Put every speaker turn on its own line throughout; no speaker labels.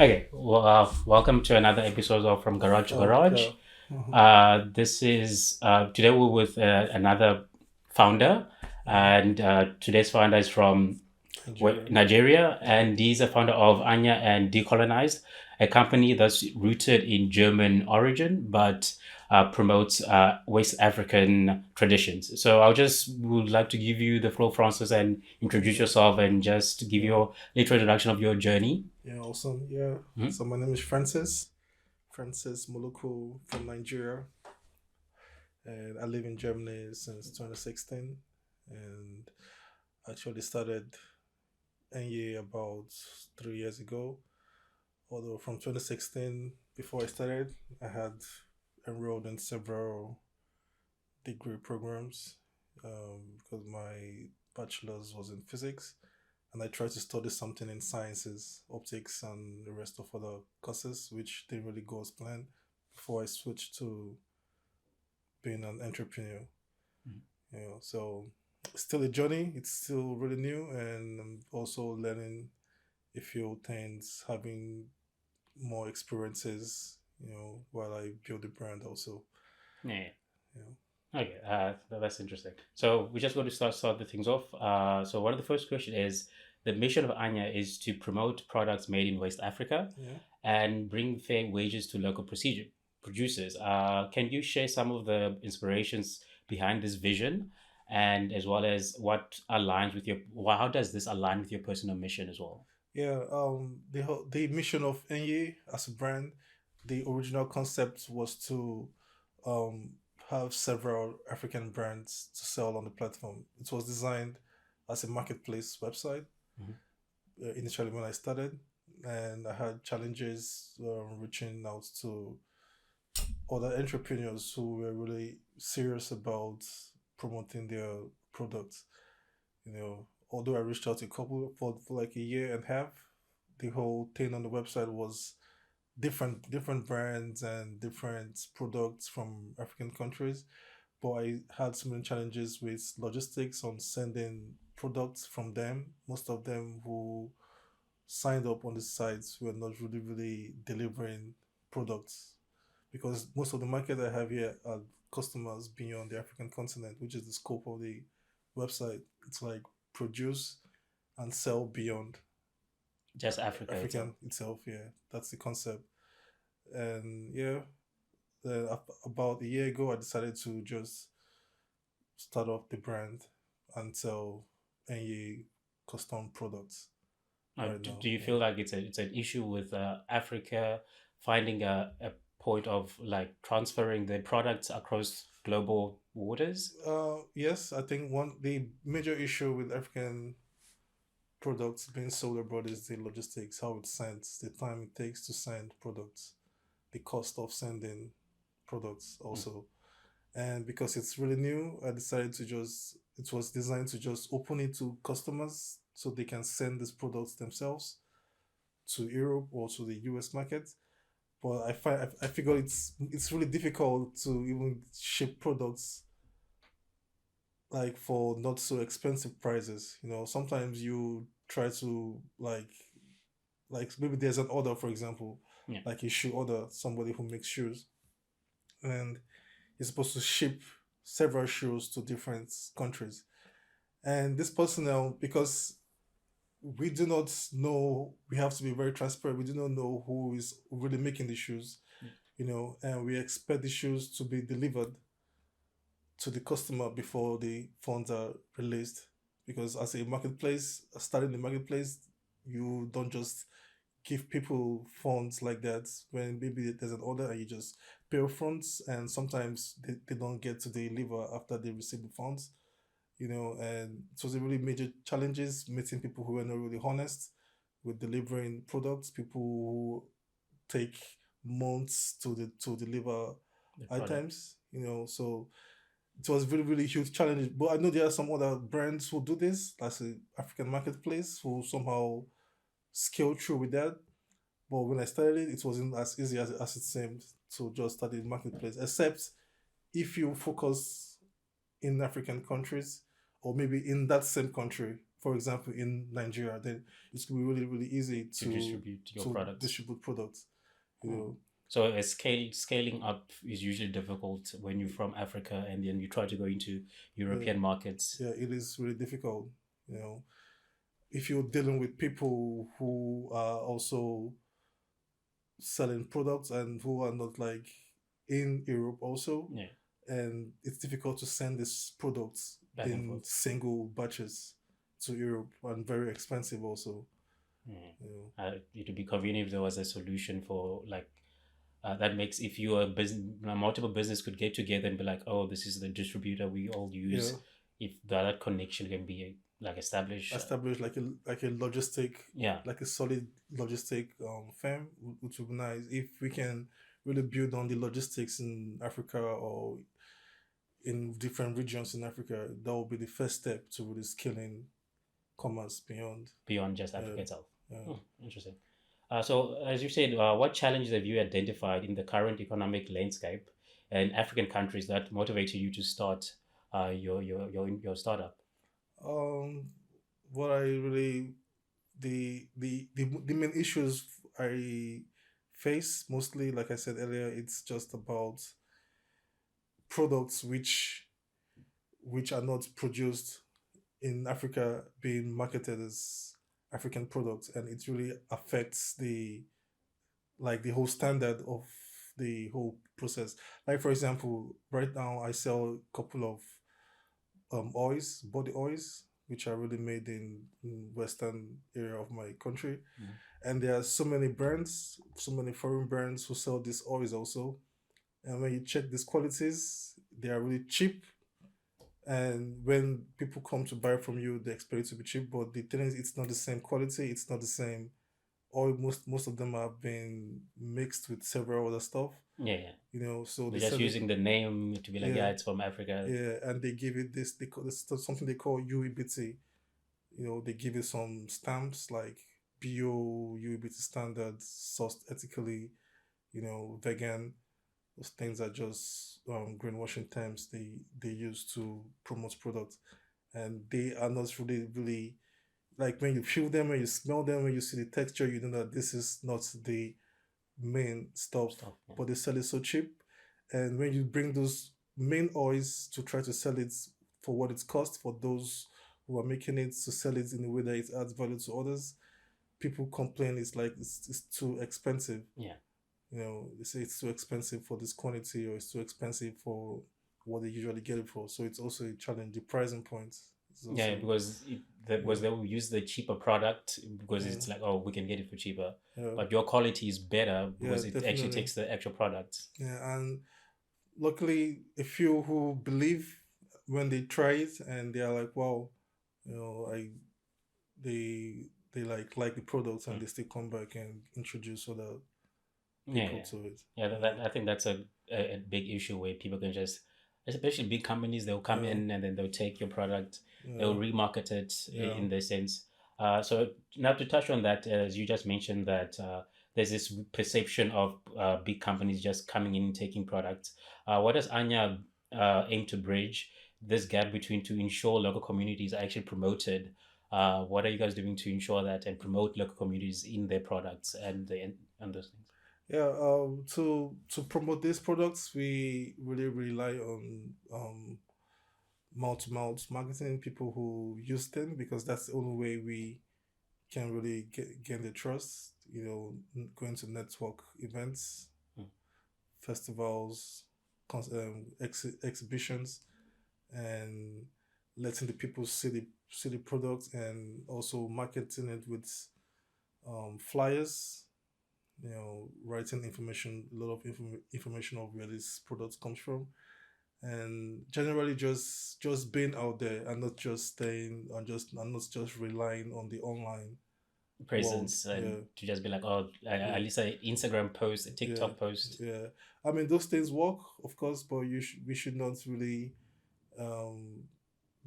Okay, well, welcome to another episode of From Garage to
Yeah.
Garage.
Mhm.
This is today we're with another founder,
Mhm.
and today's founder is from
Nigeria.
Nigeria, and he's a founder of Anya and Decolonized, a company that's rooted in German origin but promotes West African traditions. So I'll just would like to give you the floor, Francis, and introduce
Yeah.
yourself and just give
Yeah.
your little introduction of your journey.
Yeah. Awesome. Yeah.
Mhm.
So my name is Francis Molokwu from Nigeria, and I live in Germany since 2016, and actually started Enyi about 3 years ago. Although from 2016, before I started, I had enrolled in several degree programs because my bachelor's was in physics, and I tried to study something in sciences, optics, and the rest of other courses, which didn't really go as planned before I switched to being an entrepreneur. So it's still a journey. It's still really new, and I'm also learning a few things, having more experiences. While I build the brand, also.
Yeah.
You know.
Okay, that's interesting. So we're just going to start the things off. So one of the first question is the mission of Anya is to promote products made in West Africa
Yeah.
and bring fair wages to local producers. Can you share some of the inspirations behind this vision, and as well as what aligns with your? How does this align with your personal mission as well?
Yeah, the mission of Enyi as a brand, the original concept was to um have several African brands to sell on the platform. It was designed as a marketplace website
Mhm.
initially when I started, and I had challenges reaching out to other entrepreneurs who were really serious about promoting their products. Although I reached out to a couple for like a year and a half, the whole thing on the website was different brands and different products from African countries. But I had so many challenges with logistics on sending products from them. Most of them who signed up on the sites were not really delivering products, because most of the market I have here are customers beyond the African continent, which is the scope of the website. It's like produce and sell beyond
Just Africa itself.
African itself. Yeah, that's the concept. And yeah, about a year ago, I decided to just start off the brand and sell any custom products right
Do,
now.
do you
Yeah.
feel like it's an issue with Africa finding a point of like transferring their products across global waters?
Yes, I think one the major issue with African products being sold abroad is the logistics, how it sends, the time it takes to send products, the cost of sending products
Mm.
also. And because it's really new, I decided to just it was designed to just open it to customers so they can send these products themselves to Europe or to the US market. But I figure it's really difficult to even ship products like for not so expensive prices. Sometimes you try to like maybe there's an order, for example,
Yeah.
like a shoe order, somebody who makes shoes, and he's supposed to ship several shoes to different countries. And this personnel, because we do not know, we have to be very transparent. We do not know who is really making the shoes, and we expect the shoes to be delivered to the customer before the funds are released. Because as a marketplace, starting the marketplace, you don't just give people funds like that when maybe there's an order and you just pay upfront, and sometimes they don't get to deliver after they receive the funds. And it was a really major challenges meeting people who were not really honest with delivering products, people who take months to deliver
The product.
items. So it was really huge challenge. But I know there are some other brands who do this, that's a African marketplace, who somehow scale through with that. But when I started it, it wasn't as easy as it seemed to just start the marketplace, except if you focus in African countries or maybe in that same country for example, in Nigeria, then it's going to be really, really easy
To distribute your
to
products.
distribute products. You
Hmm.
know,
So scaling up is usually difficult when you're from Africa and then you try to go into
yeah,
European markets.
yeah, it is really difficult. You know, if you're dealing with people who are also selling products and who are not like in Europe also,
Yeah,
and it's difficult to send these products
back and
in
forth.
single batches to Europe and very expensive also.
Yeah.
You know.
It would be convenient if there was a solution for like that makes if you a business multiple business could get together and be like, oh, this is the distributor we all
Yeah,
use. If that connection can be like established,
establish like a logistic,
yeah,
like a solid logistic firm, which would be nice if we can really build on the logistics in Africa or in different regions in Africa. That will be the first step to really scaling commerce beyond.
beyond just
Uh,
Africa itself.
uh,
Hmm, interesting. So, as you said, what challenges have you identified in the current economic landscape in African countries that motivated you to start your startup?
um, what I really the main issues I face mostly, like I said earlier, it's just about products which are not produced in Africa being marketed as African products, and it really affects the whole standard of the whole process. Like for example, right now I sell a couple of oils, body oils, which are really made in western area of my country,
Mhm.
and there are so many brands, so many foreign brands who sell these oils also. And when you check these qualities, they are really cheap. And when people come to buy from you, they expect it to be cheap. But the thing is, it's not the same quality. It's not the same oil. Most of them have been mixed with several other stuff.
Yeah, yeah.
You know, so they
They're just
sell it.
using the name to be like,
Yeah,
yeah, it's from Africa.
yeah, and they give it this. They call this something they call UEBT. You know, they give it some stamps like bio UEBT standards, sourced ethically. You know, vegan. Those things are just greenwashing terms they use to promote products, and they are not really like when you feel them, when you smell them, when you see the texture, you know that this is not the main stuff,
Stuff. Yeah.
but they sell it so cheap. And when you bring those main oils to try to sell it for what it costs for those who are making it to sell it in a way that it adds value to others, people complain it's like it's too expensive.
Yeah.
You know, they say it's too expensive for this quantity or it's too expensive for what they usually get it for. So it's also a challenge. The pricing point is
Yeah,
also
because
yeah,
they will use the cheaper product because
yeah,
it's like, oh, we can get it for cheaper,
yeah,
but your quality is better
yeah,
because it actually
definitely.
takes the actual product.
Yeah, and luckily a few who believe when they try it and they are like, wow, you know, they like the products and
Mm.
they still come back and introduce other
Yeah,
people
yeah,
to it.
yeah.
Yeah,
I think that's a big issue where people can just, especially big companies, they'll come
yeah,
in and then they'll take your product, they'll
yeah,
remarket it
yeah,
in this sense. So now to touch on that, as you just mentioned that there's this perception of big companies just coming in and taking products. What does Anya aim to bridge this gap between to ensure local communities are actually promoted? What are you guys doing to ensure that and promote local communities in their products and those things?
yeah. To promote these products, we really rely on mouth to mouth marketing, people who use them because that's the only way we can really gain the trust. You know, going to network events,
Mm.
festivals, exhibitions, and letting the people see the product and also marketing it with flyers. You know, writing information, a lot of information of where this product comes from, and generally just being out there and not just staying and not just relying on the online world.
Presence and
Yeah,
to just be like, oh,
yeah,
at least an Instagram post, a
yeah,
TikTok post.
yeah. I mean, those things work, of course, but we should not really um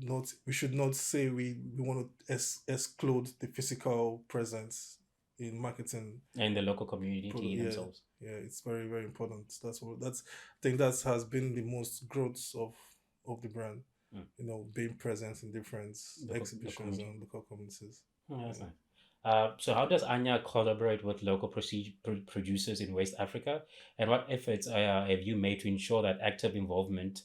not we should not say we want to exclude the physical presence in marketing
And the local community
product. Yeah,
themselves.
yeah, it's very very important. That's I think that has been the most growth of the brand.
Mm.
being present in different
The
exhibitions
community.
and local communities.
Oh, that's
Yeah.
nice. So how does Anya collaborate with local producers in West Africa? And what efforts have you made to ensure that active involvement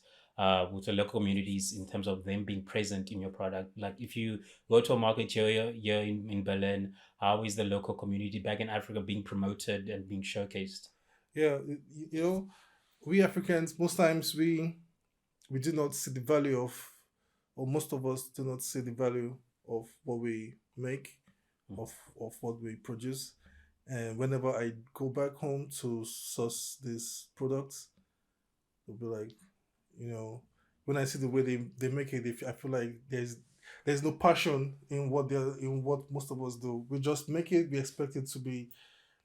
with the local communities in terms of them being present in your product? Like if you go to a market here in Berlin, how is the local community back in Africa being promoted and being showcased?
Yeah, we Africans most times we do not see the value of, or most of us do not see the value of what we make,
Mm.
of what we produce. And whenever I go back home to source these products, they'll be like, you know, when I see the way they make it, I feel like there's no passion in what most of us do. We just make it. We expect it to be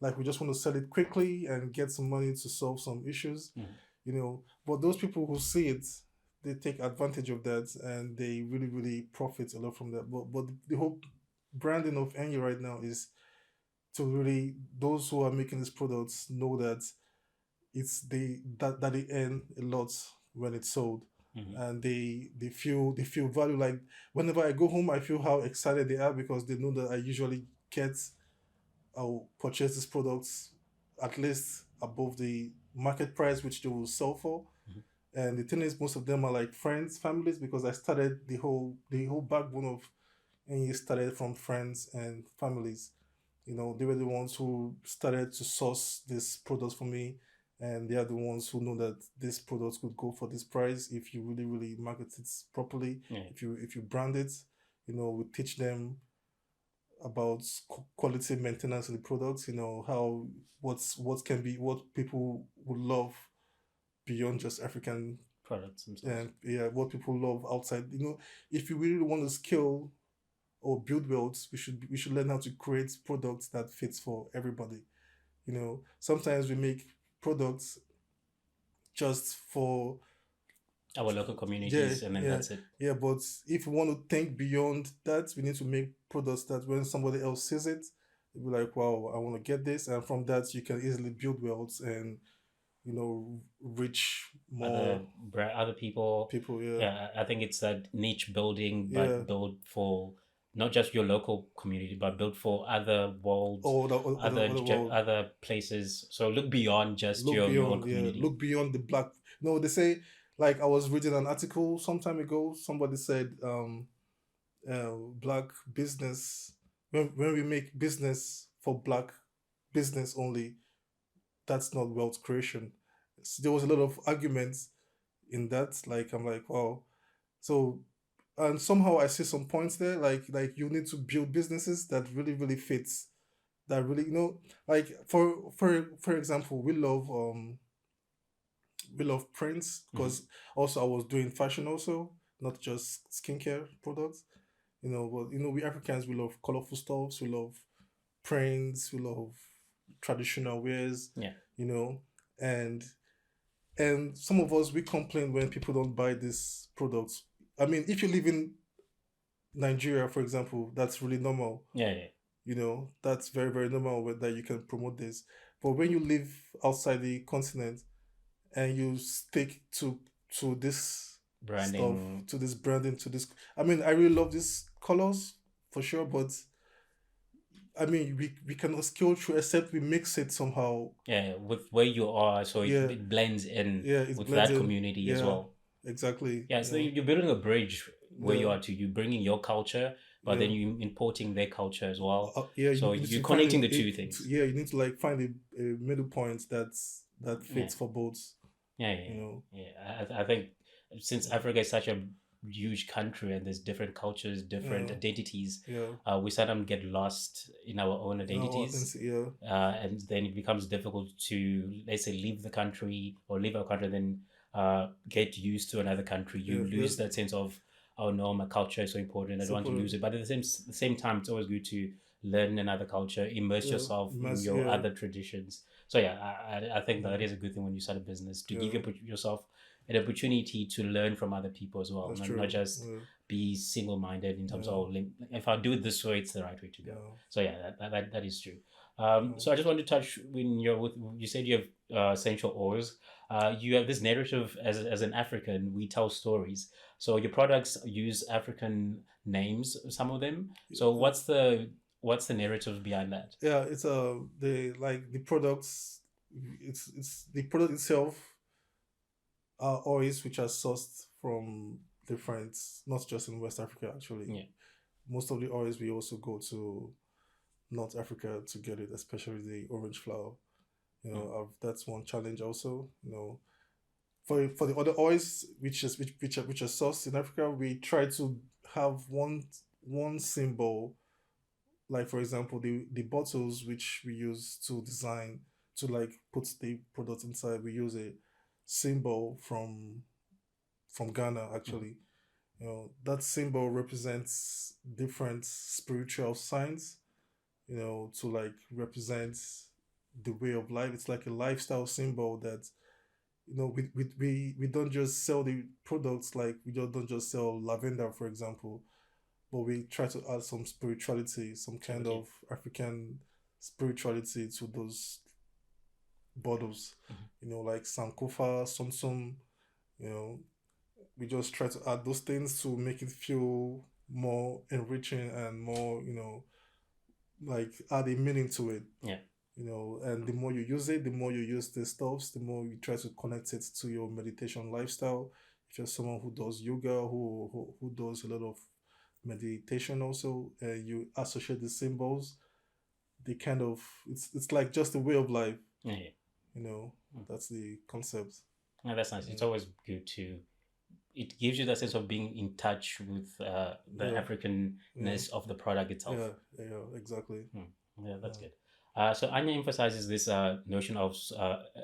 like we just want to sell it quickly and get some money to solve some issues,
Mm.
But those people who see it, they take advantage of that and they really, really profit a lot from that. But the whole branding of Enyi right now is to really those who are making these products know that that they earn a lot when it's sold.
Mhm.
And they feel value. Like whenever I go home, I feel how excited they are because they know that I usually get I'll purchase these products at least above the market price which they will sell for.
Mhm.
And the thing is, most of them are like friends, families, because I started the whole backbone of NE started from friends and families. They were the ones who started to source these products for me, and they are the ones who know that these products could go for this price if you really, really market it properly.
Yeah.
If you brand it, we teach them about quality maintenance of the products. How what people would love beyond just African,
Products themselves.
and yeah, what people love outside. If you really want to scale or build wealth, we should learn how to create products that fits for everybody. Sometimes we make products just for,
Our local
yeah,
communities, and then
yeah,
that's it.
yeah. But if we want to think beyond that, we need to make products that when somebody else sees it, they'll be like, "Wow, I want to get this," and from that you can easily build wealth and reach more
Other people.
people. Yeah,
Yeah, I think it's that niche building,
yeah.
but build for not just your local community, but build for other worlds,
Other world.
other places. So look beyond just
Look
your own
beyond, yeah,
community.
look beyond the black. No, they say, like, I was reading an article some time ago. Somebody said, black business, when we make business for black business only, that's not wealth creation. So there was a lot of arguments in that. Like, I'm like, wow. So, and somehow I see some points there. Like you need to build businesses that really, really fits. That really, like for example, we love prints
Mhm.
because also I was doing fashion also, not just skincare products. But we Africans, we love colorful stuffs, we love prints, we love traditional wears,
Yeah.
you know, and and some of us we complain when people don't buy these products. I mean, if you live in Nigeria, for example, that's really normal.
Yeah, yeah.
That's very, very normal that you can promote this. But when you live outside the continent and you stick to this stuff,
Branding.
to this branding, to this, I mean, I really love these colors for sure, but I mean, we cannot scale through except we mix it somehow.
Yeah, with where you are, so
Yeah,
it blends in
yeah, it's
with that
blending.
community as
Yeah,
well.
exactly.
Yeah, so you're building a bridge where you
Yeah,
are to you bringing your culture, but
yeah.
then you importing their culture as well.
Yeah,
So
you need
you're
to find
connecting the two things.
yeah, you need to like find a middle point that
Yeah,
fits for both.
yeah, yeah,
You know.
yeah. I think since Africa is such a huge country and there's different cultures, different
Yeah,
identities,
yeah.
we sometimes get lost in our own identities.
Yeah,
And then it becomes difficult to, let's say, leave the country or leave our country, then get used to another country. You
yeah, yeah.
lose that sense of, oh no, my culture is so important. I don't want to
Super.
lose it. But at the same time, it's always good to learn another culture, immerse
Yeah,
yourself in
mass.
your
Yeah,
other traditions. So yeah, I think
yeah,
that is a good thing when you start a business to give
yeah.
yourself an opportunity to learn from other people as well,
That's
not
true.
just
Yeah,
be single minded in terms of,
yeah,
oh, if I do it this way, it's the right way to go.
yeah.
So yeah, that is true. So I just want to touch when you said you have essential oils. You have this narrative as an African. We tell stories. So your products use African names. Some of them. So
Yeah,
what's the narrative behind that?
yeah, it's the like the products. It's the product itself are oils which are sourced from different, not just in West Africa actually.
Yeah.
Most of the oils we also go to North Africa to get it, especially the orange flower.
Mm.
That's one challenge also. For the other oils which are sourced in Africa, we try to have one symbol. Like for example, the bottles which we use to design to like put the product inside, we use a symbol from Ghana
Mhm.
actually. That symbol represents different spiritual signs, to like represent the way of life. It's like a lifestyle symbol that, we don't just sell the products, like we just don't just sell lavender, for example, but we try to add some spirituality, some kind
Absolutely.
of African spirituality to those bottles,
Mhm.
like Sankofa, Sumsum, you know, we just try to add those things to make it feel more enriching and more, like add a meaning to it.
Yeah.
And the more you use it, the more you use the stuffs, the more you try to connect it to your meditation lifestyle. If you're someone who does yoga, who does a lot of meditation also, you associate the symbols, they kind of, it's like just a way of life,
Yeah. Yeah.
you know.
Mm.
That's the concept.
Yeah, that's nice. It's
Mm.
always good to. It gives you that sense of being in touch with the
Yeah, yeah,
Africanness of the product itself.
yeah, yeah, exactly.
Hmm. Yeah, that's
Yeah,
good. So Anya emphasizes this notion of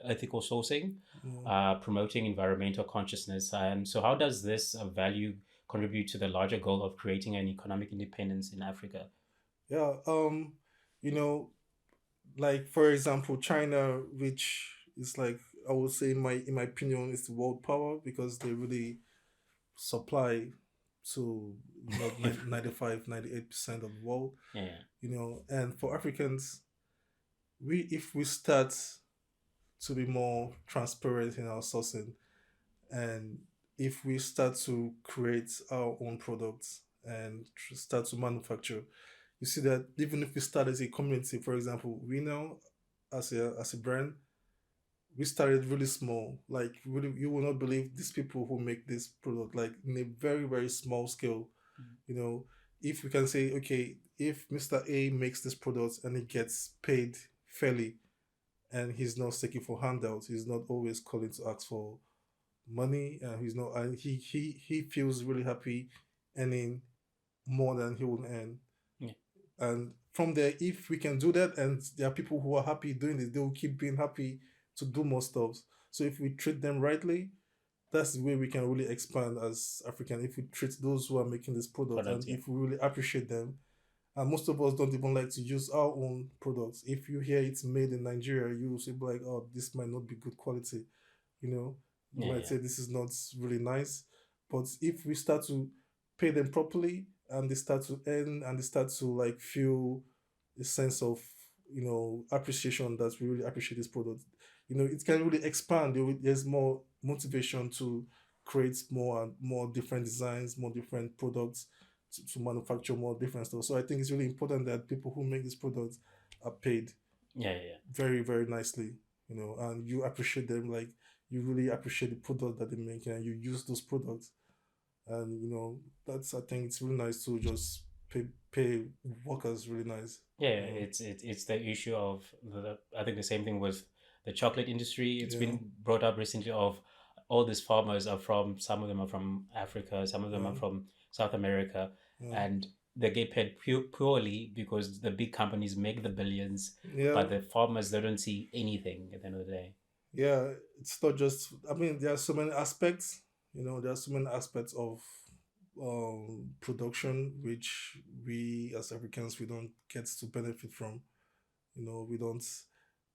ethical sourcing,
yeah,
promoting environmental consciousness. And so, how does this value contribute to the larger goal of creating an economic independence in Africa?
yeah. You know, like for example, China, which is like, I would say, in my opinion, is the world power because they really supply to 95, 98% of the world.
Yeah,
And for Africans, if we start to be more transparent in our sourcing, and if we start to create our own products and start to manufacture, you see that even if we start as a community, for example, we know as a brand, we started really small. Like really, you will not believe these people who make this product, like in a very very small scale. You know, if we can say, okay, if Mr. A makes this product and he gets paid fairly, and he's not seeking for handouts, he's not always calling to ask for money, and he's not, and he feels really happy earning more than he will earn.
yeah,
And from there, if we can do that, and there are people who are happy doing this, they will keep being happy to do more stuff. So if we treat them rightly, that's the way we can really expand as African. If we treat those who are making this product,
product.
and
Yeah,
if we really appreciate them, and most of us don't even like to use our own products. If you hear it's made in Nigeria, you will say like, "Oh, this might not be good quality." You know, you
yeah,
might
yeah,
say this is not really nice. But if we start to pay them properly, and they start to earn, and they start to like feel a sense of, appreciation, that we really appreciate this product, it can really expand. There's more motivation to create more and more different designs, more different products, to manufacture more different stuff. So I think it's really important that people who make these products are paid
yeah, yeah, yeah.
very very nicely, and you appreciate them, like you really appreciate the product that they make, and you use those products. And that's, I think it's really nice to just pay workers really nice.
Yeah,
you know
it's the issue of I think the same thing with the chocolate industry. It's
yeah,
been brought up recently of all these farmers are from some of them are from Africa, some of them are
yeah,
from South America,
yeah,
and they get paid purely because the big companies make the billions,
yeah,
but the farmers they don't see anything at the end of the day.
yeah. It's not just, I mean, there are so many aspects. There are so many aspects of production which we as Africans, we don't get to benefit from. We don't.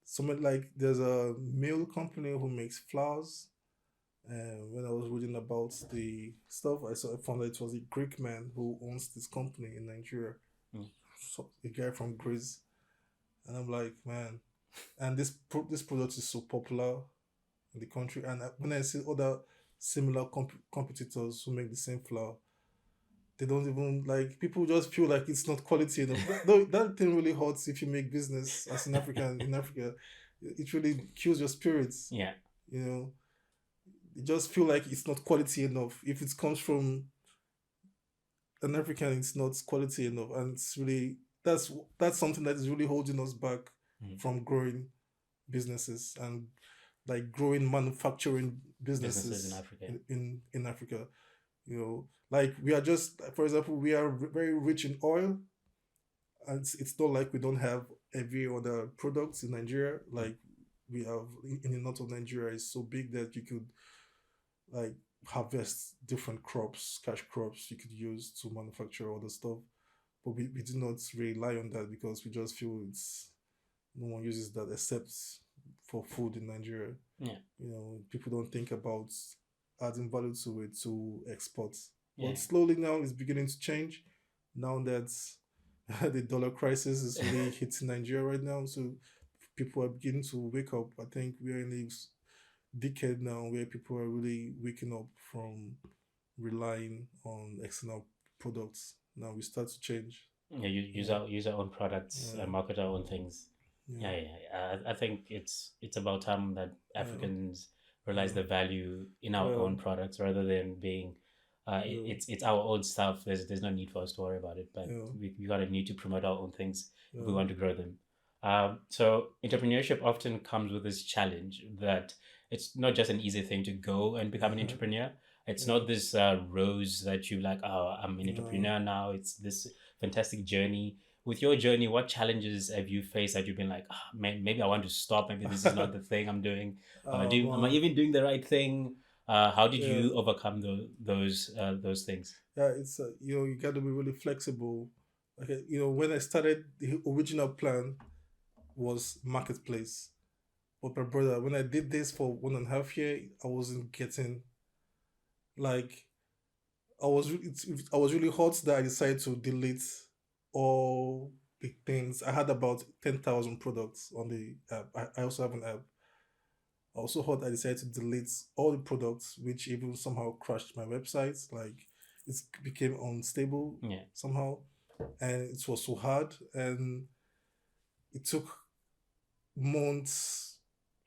Something like, there's a male company who makes flowers, and when I was reading about the stuff, I found that it was a Greek man who owns this company in Nigeria.
Mm.
So a guy from Greece, And I'm like, man, and this product is so popular in the country. And when I see other similar competitors who make the same flour, they don't even like, people just feel like it's not quality enough. That thing really hurts if you make business as an African in Africa. It really kills your spirits.
Yeah.
You know, you just feel like it's not quality enough. If it comes from an African, it's not quality enough, and it's really that's something that is really holding us back
Mm.
from growing businesses and like growing manufacturing
Businesses in
businesses
Africa.
in Africa. You know, like we are just, for example, we are very rich in oil, and it's not like we don't have every other products in Nigeria. Like we have in the north of Nigeria is so big that you could like harvest different crops, cash crops you could use to manufacture other stuff. But we do not rely on that because we just feel it's no one uses that except for food in Nigeria.
Yeah.
You know, people don't think about adding value to it to export.
Yeah.
But slowly now it's beginning to change. Now that the dollar crisis is really hitting Nigeria right now, so people are beginning to wake up. I think we are in a decade now where people are really waking up from relying on external products. Now we start to change.
Yeah,
Yeah,
use our own products,
yeah,
market our own things.
yeah,
I think it's about time that
yeah,
Africans realize
yeah.
the value in our
Well,
own products rather than being
yeah,
it's our own stuff. There's no need for us to worry about it, but
yeah,
we gotta need to promote our own things if we
yeah,
want to grow them. So entrepreneurship often comes with this challenge that it's not just an easy thing to go and become an entrepreneur. It's
yeah,
not this rose that you like. Oh, I'm an
yeah.
entrepreneur now. It's this fantastic journey. With your journey, what challenges have you faced that you've been like, ah, man, maybe I want to stop. Maybe this is not the thing I'm doing. Am I
Man,
even doing the right thing? How did
yeah,
you overcome those things?
yeah. It's you know, you got to be really flexible. Okay, you know, when I started, the original plan was marketplace. But my brother, when I did this for 1.5 year, I wasn't getting like I was really hot that I decided to delete all the things. I had about 10,000 products on the app. I also have an app. I also hot I decided to delete all the products, which even somehow crashed my website. Like it became unstable
Yeah,
somehow, and it was so hard, and it took months,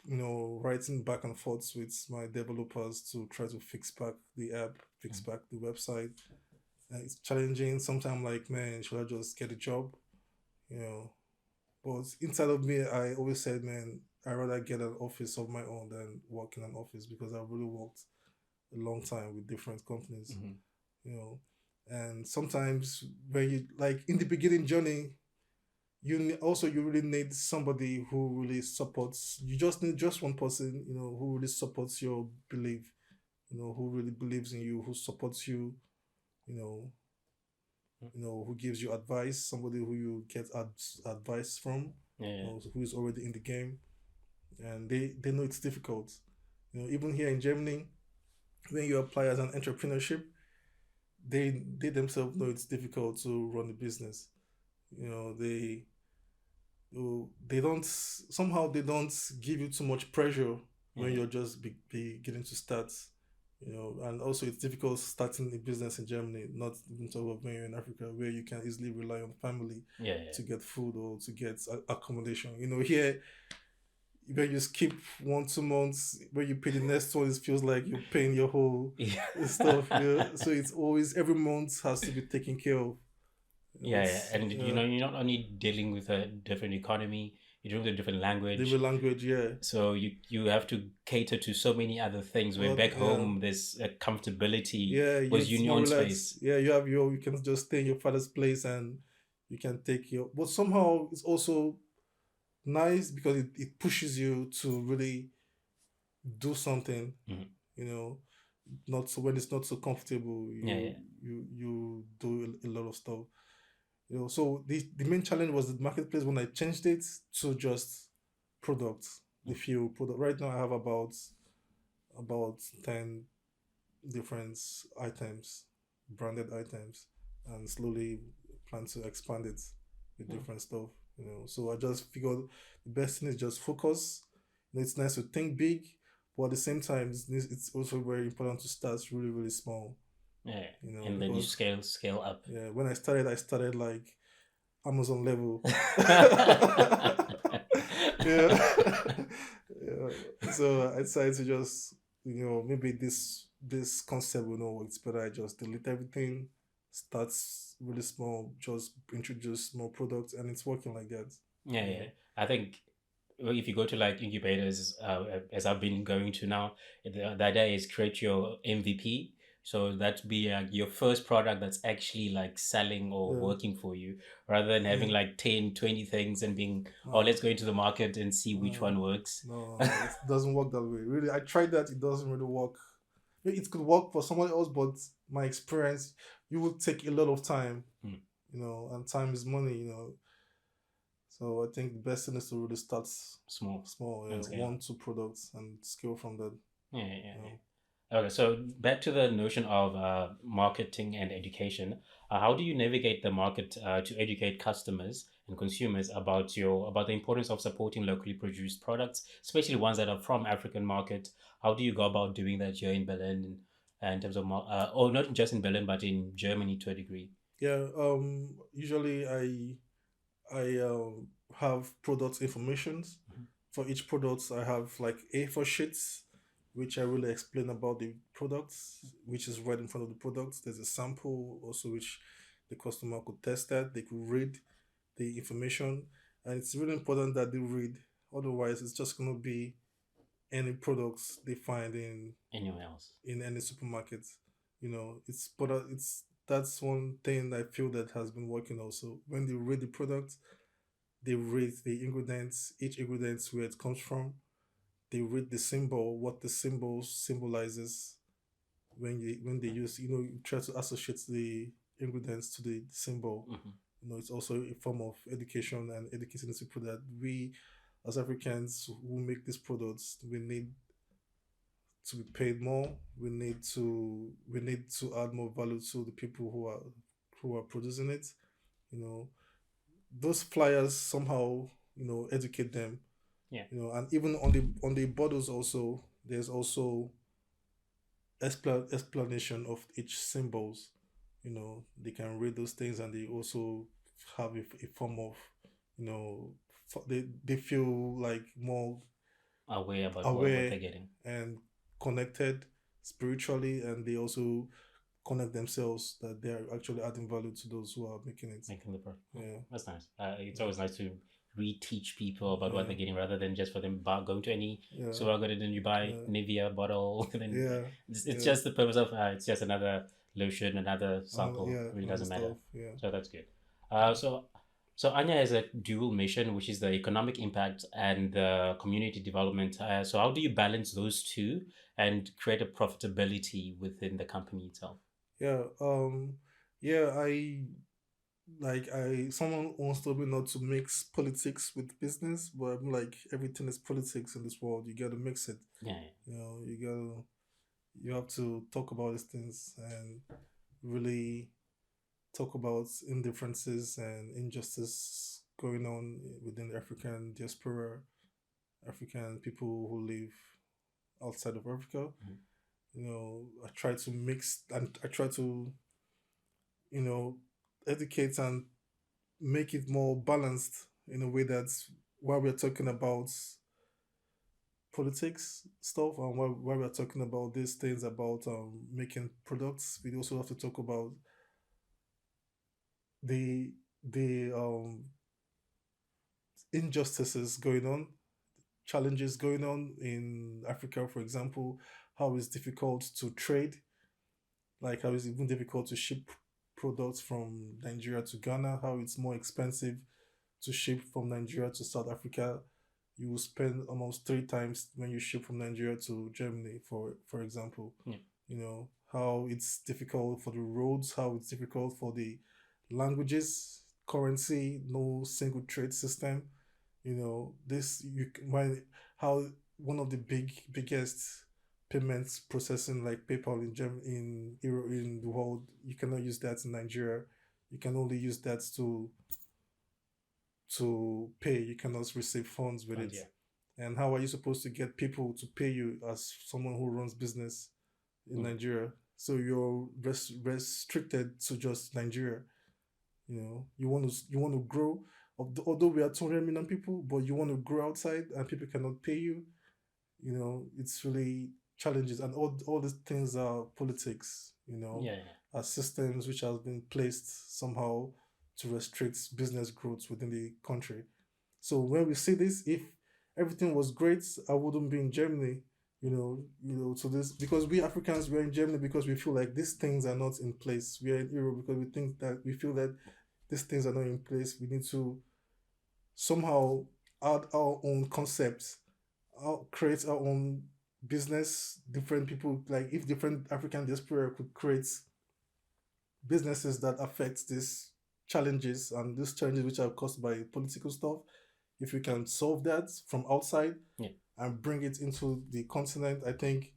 you know, writing back and forth with my developers to try to fix back the app, fix back the website. And it's challenging. Sometimes, like, man, should I just get a job? You know, but inside of me, I always said, man, I rather get an office of my own than work in an office because I've really worked a long time with different companies.
mm-hmm.
You know, and sometimes when you like in the beginning journey, you really need somebody who really supports. You just need just one person, you know, who really supports your belief. You know, who really believes in you, who supports you. You know, who gives you advice. Somebody who you get advice from. You
Yeah,
know, who is already in the game, and they know it's difficult. You know, even here in Germany, when you apply as an entrepreneurship, they themselves know it's difficult to run a business. You know, they don't somehow they don't give you too much pressure when
yeah,
you're just beginning to start. You know, and also it's difficult starting a business in Germany, not even talk of when you're in Africa, where you can easily rely on family
yeah, yeah,
to get food or to get accommodation. You know, here when you skip 1 2 months, when you pay the next one, it feels like you're paying your whole
yeah.
stuff. Yeah, so it's always every month has to be taken care of. You know,
Yeah,
it's
and you're not only dealing with a different economy, you're dealing with a different
different
language.
language. Yeah,
So you have to cater to so many other things. Where
well,
back
yeah.
home, there's a comfortability
Yeah,
was
it's
in your
more
own
relaxed.
space.
Yeah, you can just stay in your father's place and you can take your. But somehow it's also nice because it pushes you to really do something.
Mhm.
You know, not so when it's not so comfortable,
Yeah, yeah,
you do a lot of stuff. You know, so the main challenge was the marketplace when I changed it to just products. The few product. Right now I have about 10 different items, branded items, and slowly plan to expand it with
mm.
different stuff. So I just figured the best thing is just focus. It's nice to think big, but at the same time, it's also very important to start really, really small.
Yeah. And then you
Because
scale up.
yeah, when I started like Amazon level. Yeah. Yeah. So I decided to just, maybe this concept will not work. It's better I just delete everything, starts really small, just introduce more products, and it's working like that.
Yeah,
You
yeah.
know.
I think if you go to like incubators, as I've been going to now, the idea is create your MVP. So that be your first product that's actually like selling or
Yeah.
working for you, rather than having
Mm.
like 10, 20 things and being, oh,
No,
let's go into the market and see which
no,
one works.
no. It doesn't work that way. Really, I tried that. It doesn't really work. It could work for someone else, but my experience, you will take a lot of time,
Hmm.
and time is money. So I think the best thing is to really start
Small
small,
and scale
one,
up.
two products and scale from that.
Yeah, yeah,
You know.
yeah. Okay, so back to the notion of marketing and education. How do you navigate the market to educate customers and consumers about the importance of supporting locally produced products, especially ones that are from African market? How do you go about doing that here in Berlin, in terms of or not just in Berlin, but in Germany to a degree?
Yeah. Usually I have product informations.
Mhm.
For each product, I have like A4 sheets, which I really explain about the products, which is right in front of the products. There's a sample also, which the customer could test that. They could read the information, and it's really important that they read. Otherwise, it's just gonna be any products they find
Anywhere else?
in any supermarket. It's that's one thing I feel that has been working also. When they read the product, they read the ingredients, each ingredient where it comes from. They read the symbol, what the symbol symbolizes. When they use, you try to associate the ingredients to the symbol.
Hmm.
It's also a form of education and educating the people that we, as Africans who make these products, we need to be paid more. We need to add more value to the people who are producing it. You know, those flyers somehow educate them.
Yeah.
And even on the bottles also, there's also explanation of each symbols. They can read those things, and they also have a form of, you know they feel like more
Aware about what
aware
they're getting.
and connected spiritually, and they also connect themselves that they are actually adding value to those who are making it.
Making the product. Oh,
Yeah,
that's nice. It's
yeah,
always nice to reteach people about what
yeah,
they're getting rather than just for them going to any
yeah,
supermarket and then you buy
yeah,
Nivea bottle and then
yeah,
it's
yeah.
just the purpose of it's just another lotion, another
Another,
sample.
yeah,
It really
another
doesn't matter.
stuff. Yeah,
So that's good.
yeah,
So Anya has a dual mission, which is the economic impact and the community development. So how do you balance those two and create a profitability within the company itself?
yeah. Yeah. Someone once told me not to mix politics with business, but I'm like, everything is politics in this world. You got to mix it.
Yeah, yeah.
You have to talk about these things and really talk about indifferences and injustice going on within the African diaspora, African people who live outside of Africa.
Mhm.
I try to mix, and I try to, you know, educate and make it more balanced in a way that's while we're talking about politics stuff, and while we're talking about these things about making products, we also have to talk about the the injustices going on, challenges going on in Africa, for example, how it's difficult to trade, like how it's even difficult to ship products from Nigeria to Ghana, how it's more expensive to ship from Nigeria to South Africa. You will spend almost three times when you ship from Nigeria to Germany, for example.
Yeah.
How it's difficult for the roads, how it's difficult for the languages, currency, no single trade system. This you when how one of the biggest payments processing like PayPal in the world, you cannot use that in Nigeria. You can only use that to to pay. You cannot receive funds with
And
it.
yeah,
And how are you supposed to get people to pay you as someone who runs business in
yeah,
Nigeria? So you're restricted to just Nigeria. You want to grow. Although we are 200 million people, but you want to grow outside and people cannot pay you. It's really challenges, and all these things are politics.
yeah, yeah.
Are systems which have been placed somehow to restrict business growth within the country. So when we see this, if everything was great, I wouldn't be in Germany. So this, because we Africans, we're in Germany because we feel like these things are not in place. We are in Europe because we feel that these things are not in place. We need to somehow add our own concepts, create our own business. Different people, like if different African diaspora could create businesses that affect these challenges and these challenges which are caused by political stuff, if we can solve that from outside
Yeah.
and bring it into the continent, I think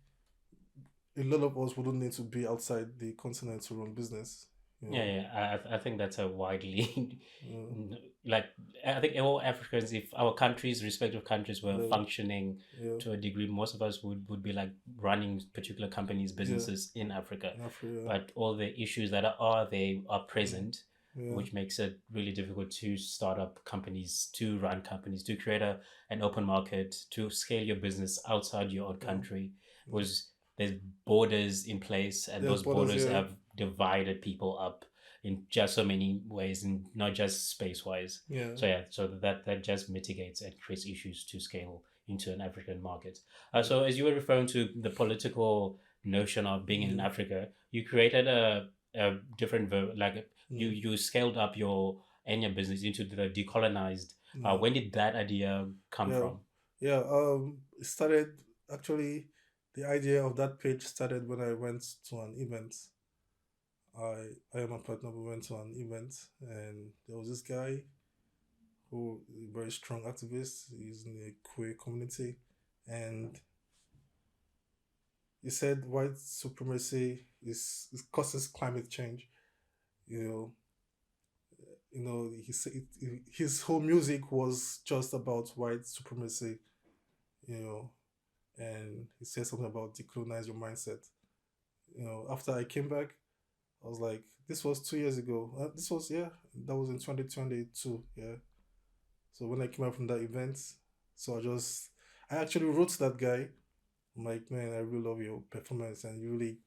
a lot of us wouldn't need to be outside the continent to run business. You
Yeah,
know,
yeah. I think that's a widely,
yeah,
like, I think all Africans, if our countries, respective countries, were
yeah,
functioning
yeah,
to a degree, most of us would be like running particular companies,
yeah.
businesses in Africa.
In Africa,
But all the issues that are there are
yeah,
present,
yeah,
which makes it really difficult to start up companies, to run companies, to create an open market, to scale your business outside your own
yeah,
country.
yeah.
Was there's borders in place, and
There's
those
borders
borders
here.
have divided people up in just so many ways, and not just space wise.
Yeah,
So yeah, so that just mitigates and creates issues to scale into an African market.
yeah,
So as you were referring to the political notion of being in
yeah.
Africa, you created a different like
Mm,
you scaled up your Enya business into the decolonized.
yeah.
When did that idea come
Yeah,
from?
yeah. It started actually. The idea of that page started when I went to an event. I and my partner we went to an event, and there was this guy who a very strong activist. He's in the queer community, and he said white supremacy is causes climate change. You know, He said his whole music was just about white supremacy. You know, and he said something about decolonize your mindset. After I came back, I was like, this was 2 years ago. That was in 2022. Yeah. So when I came out from that event, so I actually wrote to that guy. I'm like, man, I really love your performance, and you really,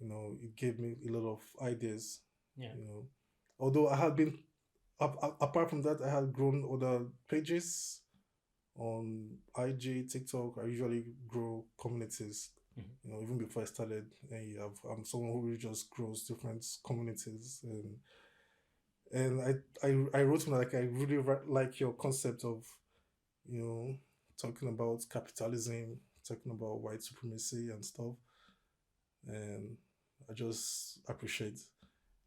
it gave me a lot of ideas.
Yeah,
You know, although I had been, apart from that, I had grown other pages on IG, TikTok. I usually grow communities.
mhm,
Even before I started, I'm someone who really just grows different communities, and I wrote him like I really like your concept of you know talking about capitalism, talking about white supremacy and stuff, and I just appreciate.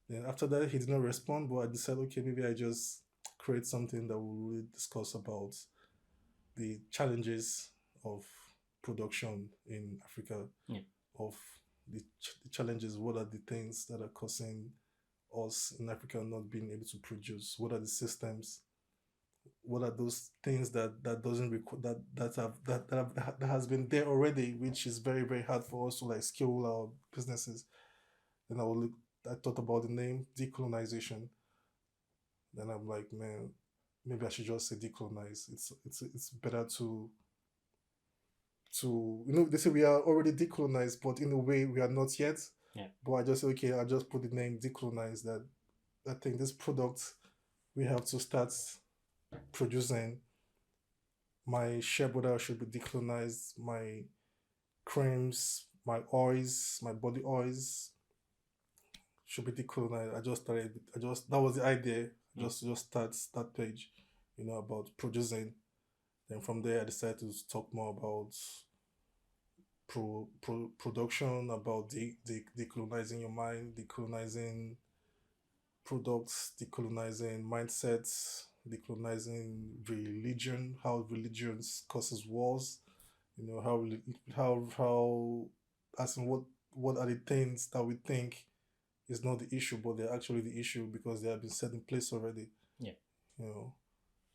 Then after that, he did not respond, but I decided, okay, maybe I just create something that will really discuss about the challenges of production in Africa,
yeah,
of the challenges, what are the things that are causing us in Africa not being able to produce? What are the systems? What are those things that doesn't require that has been there already, which is very very hard for us to like scale our businesses. Then I thought about the name decolonization. Then I'm like, man, maybe I should just say decolonize. It's better to they say we are already decolonized, but in a way we are not yet.
yeah,
But I just say, okay, I just put the name decolonize. That I think this product we have to start producing. My shea butter should be decolonized. My creams, my oils, my body oils should be decolonized. I just started. I just that was the idea.
yeah,
Just start that page, about producing. Then from there, I decided to talk more about production, about decolonizing your mind, decolonizing products, decolonizing mindsets, decolonizing religion, how religions causes wars, how as in what are the things that we think is not the issue, but they're actually the issue because they have been set in place already.
yeah.
you know.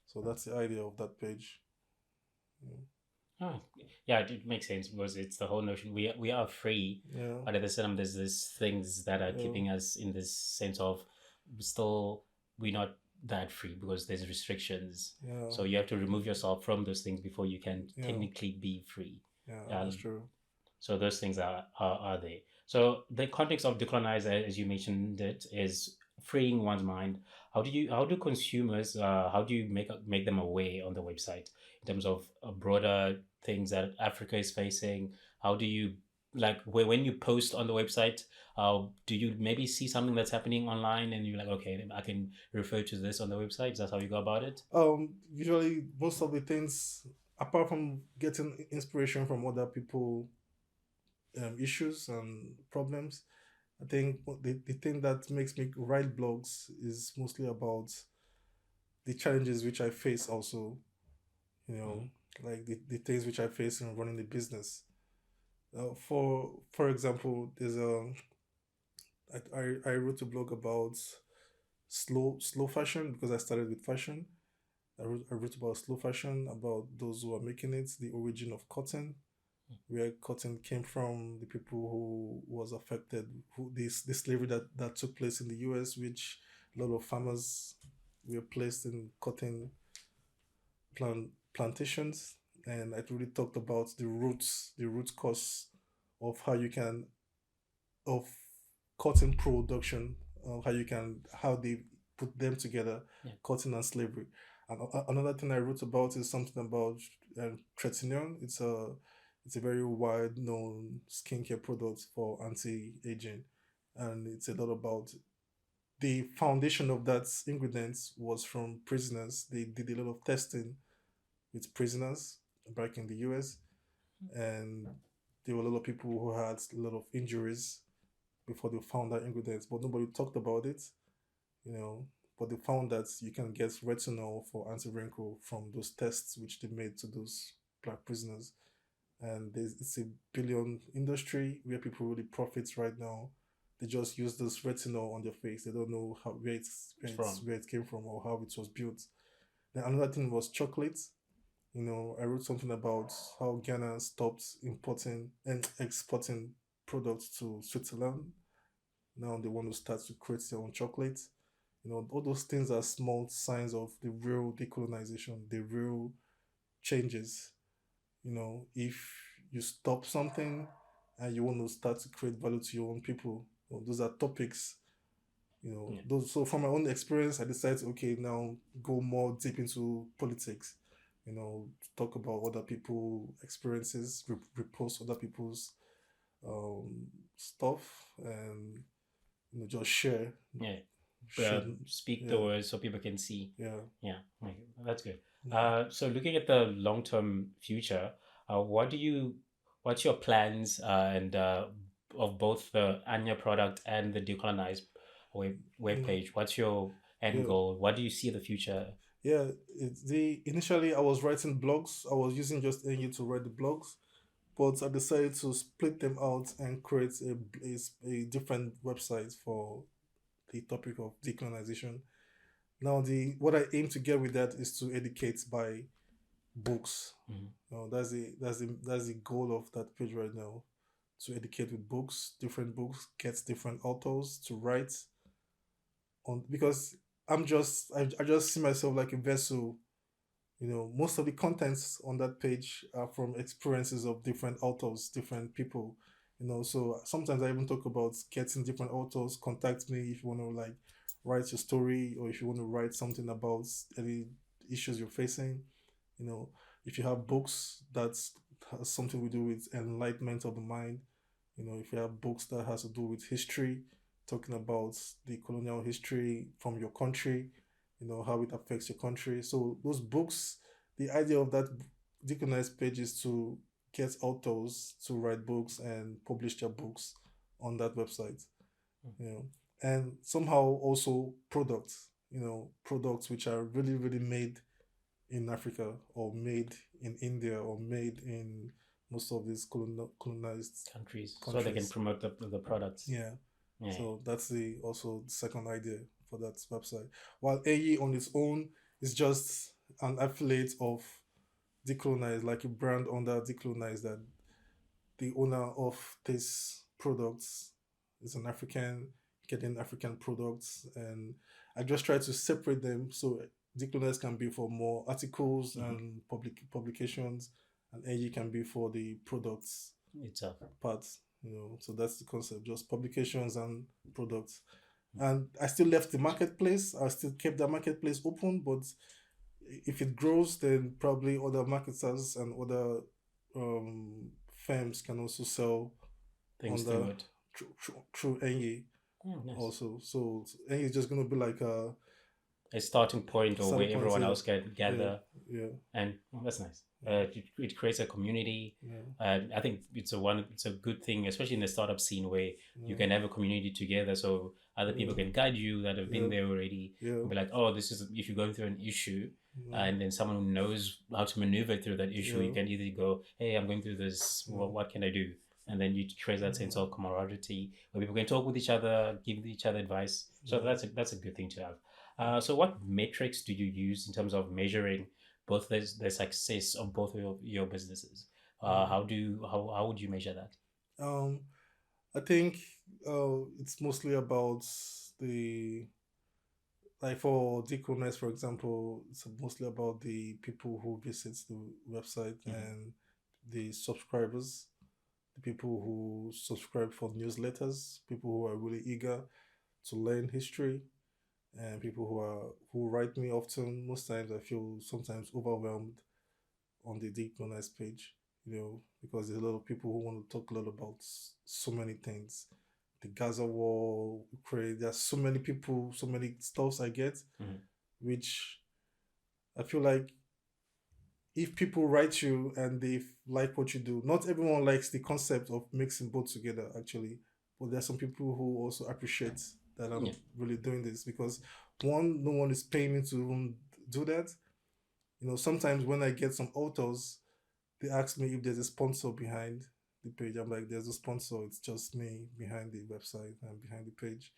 So that's the idea of that page. Mm.
Oh, yeah, it makes sense because it's the whole notion we are free,
Yeah,
but at the same time, there's these things that are
yeah,
keeping us in this sense of still we're not that free because there's restrictions.
yeah,
So you have to remove yourself from those things before you can
yeah,
technically be free.
yeah. That's
Um,
true.
so those things are there. So the context of decolonize, as you mentioned, it is freeing one's mind. How do consumers how do you make them aware on the website in terms of broader things that Africa is facing? How do you like when you post on the website? Do you maybe see something that's happening online and you're like, okay, I can refer to this on the website? Is that how you go about it?
Usually most of the things, apart from getting inspiration from other people, issues and problems, I think the thing that makes me write blogs is mostly about the challenges which I face also, you know,
Mhm.
like the things which I face in running the business. For example, there's a I wrote a blog about slow fashion because I started with fashion. I wrote about slow fashion, about those who are making it, the origin of cotton, where cotton came from, the people who was affected, who this slavery that took place in the U.S., which a lot of farmers were placed in cotton plantations, and I really talked about the root cause of how you can of cotton production, how they put them together,
Yeah.
cotton and slavery. And another thing I wrote about is something about tretinoin. It's a very wide known skincare product for anti aging, and it's a lot about the foundation of that ingredients was from prisoners. They did a lot of testing with prisoners back in the US, and there were a lot of people who had a lot of injuries before they found that ingredients, but nobody talked about it, you know. But they found that you can get retinol for anti-wrinkle from those tests which they made to those black prisoners, and it's a billion industry where people really profit right now. They just use this retinol on their face. They don't know how
It's from.
where it came from or how it was built. Then another thing was chocolate. You know, I wrote something about how Ghana stopped importing and exporting products to Switzerland. Now they want to start to create their own chocolate. You know, all those things are small signs of the real decolonization, the real changes. You know, if you stop something and you want to start to create value to your own people, well, those are topics. You know,
Yeah.
those. So from my own experience, I decided, okay, now go more deep into politics. You know, talk about other people experiences, repost other people's stuff, and just
Yeah.
share.
Speak the
Yeah,
words so people can see.
yeah,
Yeah, okay, that's good.
yeah.
So looking at the long-term future, what's your plans and of both the Anya product and the Decolonized web
Mm,
page? What's your end
yeah,
goal? What do you see the future?
yeah. It's the initially I was writing blogs. I was using just Enyi to write the blogs, but I decided to split them out and create a different website for the topic of decolonization. Now, the what I aim to get with that is to educate by books.
Mhm.
That's the goal of that page right now. To educate with books, different books, get different authors to write on, because I just see myself like a vessel. You know, most of the contents on that page are from experiences of different authors, different people. You know, so sometimes I even talk about getting different authors contact me if you want to like write your story, or if you want to write something about any issues you're facing. You know, if you have books that has something to do with enlightenment of the mind, you know, if you have books that has to do with history, talking about the colonial history from your country, you know, how it affects your country. So those books, the idea of that decolonized page is to get authors to write books and publish their books on that website, you know, and somehow also products, you know, products which are really, really made in Africa, or made in India, or made in most of these colonized
Countries so they can
countries.
promote the products.
Yeah.
Yeah.
So that's the also the second idea for that website. While AE on its own It's just an affiliate of Decolonized, like a brand under Decolonized, that the owner of this products is an African, getting African products, and I just try to separate them so Decolonized can be for more articles
Mhm.
and publications, and Enyi can be for the products
Itself.
part. So that's the concept, just publications and products. And I still left the marketplace. I still kept the marketplace open, but if it grows, then probably other marketers and other firms can also sell
Things
on
through
the
it.
through Enyi
Oh, nice.
also. So Enyi is just gonna be like a
A starting point or
starting
where
point.
everyone
Yeah,
else can
yeah,
gather.
yeah,
And that's nice.
yeah,
It creates a community.
yeah,
I think it's a good thing, especially in the startup scene where you
yeah,
can have a community together, so other people
yeah,
can guide you that have been
yeah,
there already,
yeah,
and be like, oh, this is if you're going through an issue,
yeah,
and then someone who knows how to maneuver through that issue,
yeah,
you can either go, hey, I'm going through this.
yeah,
What can I do? And then you create that sense
yeah,
of camaraderie where people can talk with each other, give each other advice. So
yeah.
that's a good thing to have. So what metrics do you use in terms of measuring both the success of both of your businesses?
Mm.
How would you measure that?
Um, I think it's mostly about the like for Decolonized, for example, it's mostly about the people who visits the website
Mhm.
and the subscribers, the people who subscribe for newsletters, people who are really eager to learn history, and people who write me often. Most times, I feel sometimes overwhelmed on the Decolonized page, because there's a lot of people who want to talk a lot about so many things. The Gaza war, Ukraine, there's so many people, so many stuffs I get,
Mhm.
which I feel like if people write you and they like what you do, not everyone likes the concept of mixing both together actually, but there's some people who also appreciate that I'm
Yeah,
really doing this because one, no one is paying me to even do that. Sometimes when I get some authors, they ask me if there's a sponsor behind the page. I'm like, there's a sponsor. It's just me behind the website and behind the page,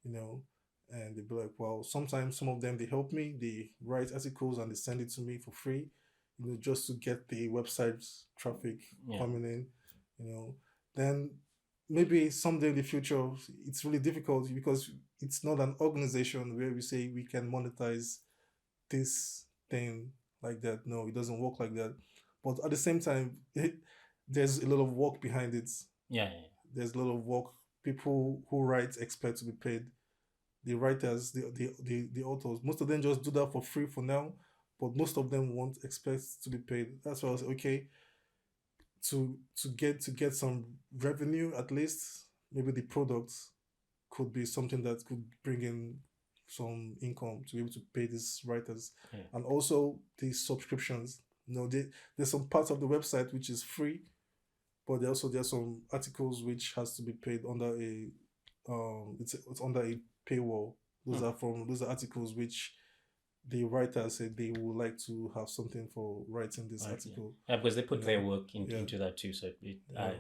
you know. And they'd be like, wow. Sometimes some of them they help me. They write articles and they send it to me for free, just to get the website traffic
yeah,
coming in, you know. Then maybe someday in the future it's really difficult because it's not an organization where we say we can monetize this thing like that. No, it doesn't work like that. But at the same time, there's a lot of work behind it.
yeah, yeah.
There's a lot of work. People who write expect to be paid. The writers, the authors, most of them just do that for free for now, but most of them won't expect to be paid. That's why I was okay to get some revenue at least. Maybe the products could be something that could bring in some income to be able to pay these writers,
Yeah.
and also the subscriptions. There's some parts of the website which is free, but there's some articles which has to be paid under a it's under a paywall.
Hmm.
Those are articles which the writer said they would like to have something for writing this
Right. Yeah.
article.
Yeah, because they
You
put their
know,
work
yeah,
into that too.
yeah,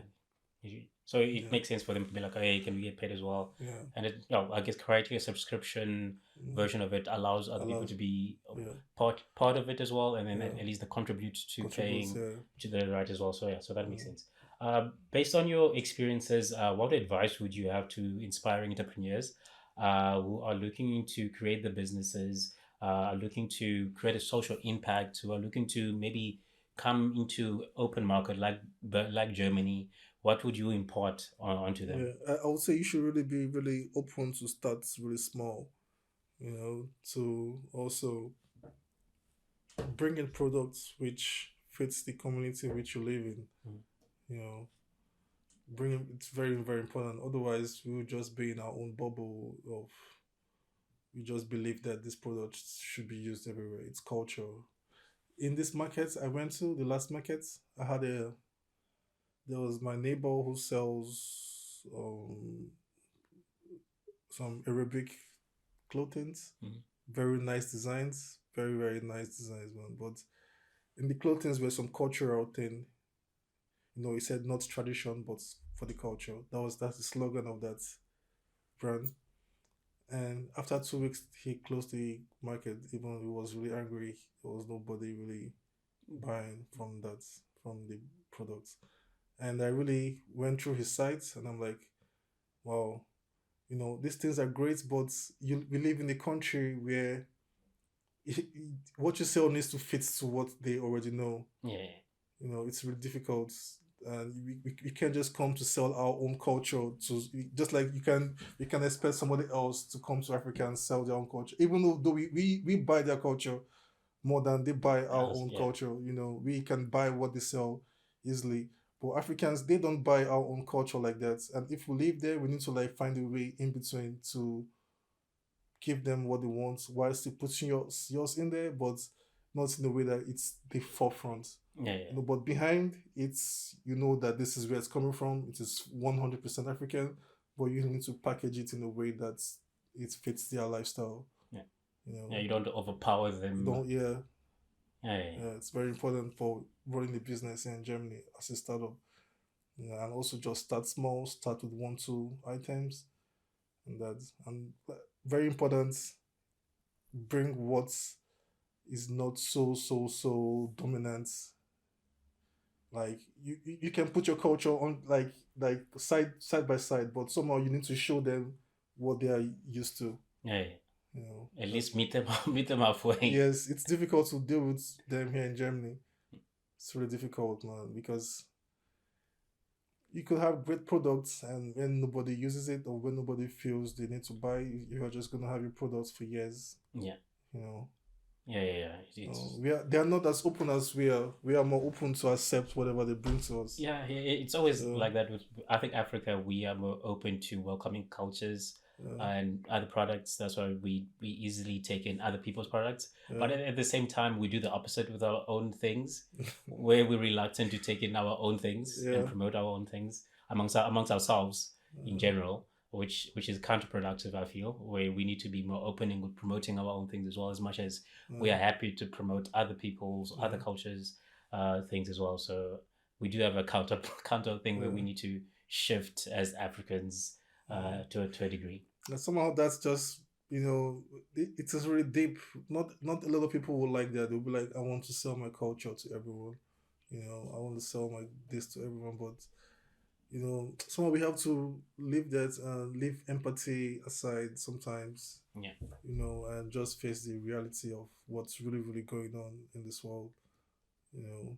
So it
yeah,
makes sense for them to be like, hey, can we get paid as well?
yeah.
And I guess creating a subscription
Mm.
version of it allows other people to
Allows,
be
yeah,
part of it as well, and then
yeah,
at least they contribute to
contributes,
paying
yeah,
to the right as well. So yeah, so that makes
mm.
sense. Based on your experiences, what advice would you have to inspiring entrepreneurs who are looking to create the businesses, are looking to create a social impact, who are looking to maybe come into open market like Germany? What would you impart onto them?
Yeah. I would say you should really be really open to start really small. To also bring in products which fits the community which you live in.
Mm.
You know, it's very very important. Otherwise, we will just be in our own bubble of we just believe that this product should be used everywhere. It's culture. In this market I went to, the last market, I had a there was my neighbor who sells some Arabic clothing.
Mm.
Very nice designs, very very nice designs, man. But in the clothing were some cultural thing. He said not tradition, but for the culture. That's the slogan of that brand. And after 2 weeks, he closed the market. Even he was really angry. There was nobody really buying from that from the products. And I really went through his sites, and I'm like, wow, these things are great, but we live in a country where what you sell needs to fit to what they already know.
Yeah.
It's really difficult. We can't just come to sell our own culture to, just like you can expect somebody else to come to Africa and sell their own culture, even though we buy their culture more than they buy our
Yes,
own
yeah.
culture. We can buy what they sell easily, but Africans, they don't buy our own culture like that. And if we live there, we need to like find a way in between to give them what they want while still putting yours in there, but not in a way that it's the forefront.
Yeah, yeah.
But behind it's, that this is where it's coming from. It is 100% African, but you need to package it in a way that it fits their lifestyle.
Yeah.
You
Yeah,
know,
you don't overpower
you
them.
don't. Yeah,
Yeah, yeah,
yeah. It's very important for running the business here in Germany as a startup. And also just start small. Start with 1, 2 items, and very important. Bring what is not so dominant. Like you can put your culture on, like side by side, but somehow you need to show them what they are used to.
yeah, yeah. At
That's,
least meet them meet them halfway.
yes, it's difficult to deal with them here in Germany. It's really difficult, man, because you could have great products, and when nobody uses it or when nobody feels they need to buy, you are just gonna have your products for years.
Yeah,
You know,
yeah, yeah, yeah. It's
they are not as open as we are. We are more open to accept whatever they bring to us.
yeah, it's always
So
like that. With I think Africa, we are more open to welcoming cultures
yeah,
and other products. That's why we easily take in other people's products.
yeah,
But at the same time, we do the opposite with our own things, where we're reluctant to take in our own things and
yeah.
promote our own things amongst ourselves in
Uh,
general, which is counterproductive. I feel where we need to be more open in with promoting our own things as well, as much as we
uh,
are happy to promote other people's other
uh,
cultures things as well. So we do have a counter thing where we
uh,
need to shift as Africans
uh.
to a degree.
And somehow that's just, it is really deep. Not a lot of people will like that. They'll be like, I want to sell my culture to everyone. I want to sell my this to everyone, but somehow we have to leave that, leave empathy aside sometimes.
Yeah,
And just face the reality of what's really really going on in this world. You know,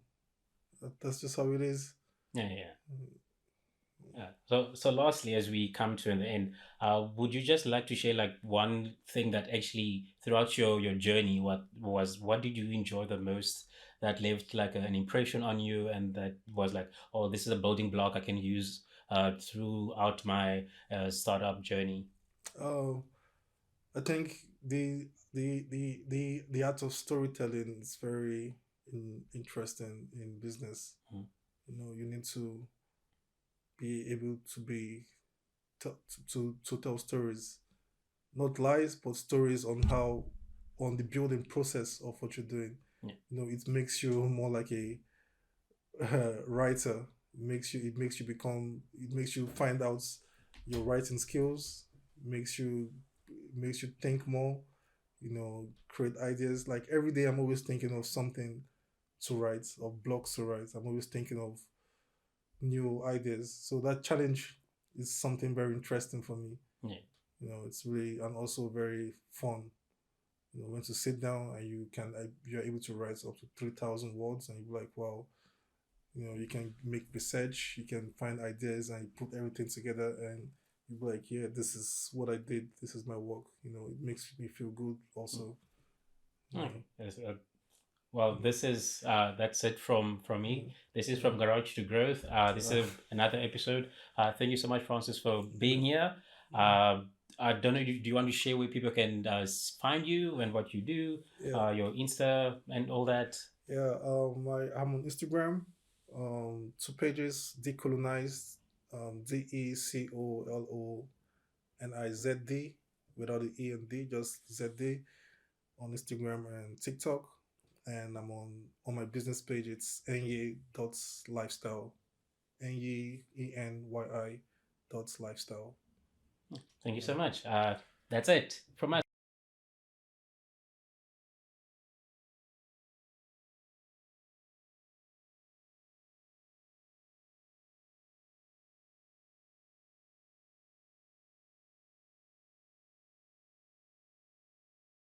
that's just how it is.
yeah, yeah. Yeah. So lastly, as we come to an end, would you just like to share like one thing that actually throughout your journey, what did you enjoy the most that left like an impression on you, and that was like, oh, this is a building block I can use throughout my startup journey.
Uh, I think the art of storytelling is very interesting in business.
Mm.
You need to be able to be to tell stories, not lies, but stories on the building process of what you're doing.
Yeah.
It makes you more like a writer. It makes you find out your writing skills. Makes you think more. Create ideas. Like every day, I'm always thinking of something to write, of blogs to write. I'm always thinking of new ideas. So that challenge is something very interesting for me.
Yeah.
It's really, and also very fun. When to sit down and you're able to write up to 3,000 words, and you're like, wow. You can make research, you can find ideas, and you put everything together, and you're like, yeah, this is what I did. This is my work. It makes me feel good also.
Okay.
Yeah.
Yes, well,
Yeah.
this is that's it from me. This is
Yeah.
from Garage to Growth. This
Yeah.
is another episode. Thank you so much, Francis, for being
Yeah.
here.
Yeah.
I don't know. Do you want to share where people can find you and what you do,
Yeah.
your Insta and all that?
Yeah. I'm on Instagram. 2 pages. Decolonized. DECOLONIZD, without the E and D, just ZD, on Instagram and TikTok. And I'm on my business page. It's Enyi.lifestyle. Enyi, ENYI dot lifestyle.
Thank you so
Yeah.
much. That's it from us.